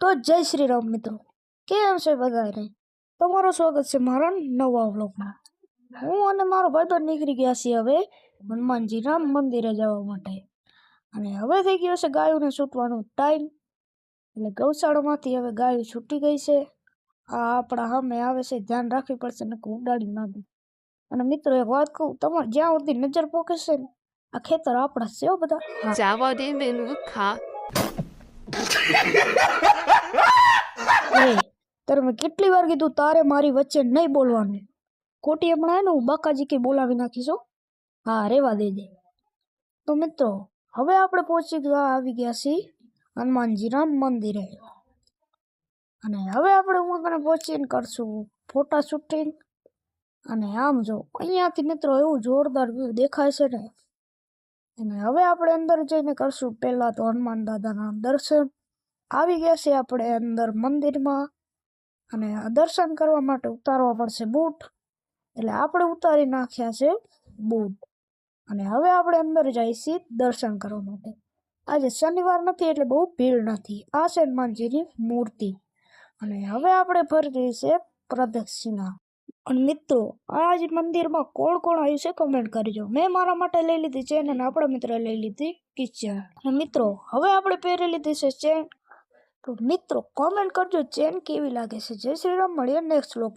તો જય શ્રી રામ મિત્રો, કેમ છે બધાને? તમારું સ્વાગત છે મારા નવા વ્લોગમાં. હું અને મારો ભાઈબંધ નીકળી ગયા છીએ હવે હનુમાનજીના મંદિરે જવા માટે. અને હવે થઈ ગયો છે ગાયોને છૂટવાનો ટાઈમ. એટલે ગૌશાળામાંથી હવે ગાયો છૂટી ગઈ છે. આ આપણા સામે આવે છે, ધ્યાન રાખવી પડશે ને ઉડાડી ના દે. અને મિત્રો એક વાત કહું, તમારે જ્યાં સુધી નજર પોકે છે ને, આ ખેતર આપણા છે બધા. જાવા દે ને ખા. તારે મેં કેટલી વાર કીધું તારે મારી વચ્ચે નહીં બોલવાનું. ખોટી હમણાં ને હું બાકાજી કે બોલાવી નાખીશું. હા, રેવા દેજે. તો મિત્રો હવે આપણે આવી ગયા છીએ હનુમાનજીના મંદિરે. અને હવે આપણે હું પહોંચીને કરશું ફોટા શૂટિંગ. અને આમ જો અહીંયાથી મિત્રો એવું જોરદાર વ્યૂ દેખાય છે ને. અને હવે આપણે અંદર જઈને કરશું પહેલા તો હનુમાન દાદાના દર્શન. આવી ગયા છે આપણે અંદર મંદિરમાં. અને દર્શન કરવા માટે ઉતારવા પડશે બૂટ. એટલે આપણે ઉતારી નાખ્યા છે બૂટ. અને હવે આપણે અંદર જઈશું દર્શન કરવા માટે. આજે શનિવાર નથી એટલે બહુ ભીડ નથી. આ છે હનુમાનજીની મૂર્તિ. અને હવે આપણે ફરી છે પ્રદક્ષિણા. અને મિત્રો આજ મંદિરમાં કોણ કોણ આવ્યું છે કમેન્ટ કરજો. મેં મારા માટે લઈ લીધી ચેન અને આપણા મિત્રએ લઈ લીધી કિચન. અને મિત્રો હવે આપણે પહેરી લીધી છે ચેન. તો મિત્રો કોમેન્ટ કરજો ચેન કેવી લાગે છે. જય શ્રી રામ, મળીએ નેક્સ્ટ વ્લોગમાં.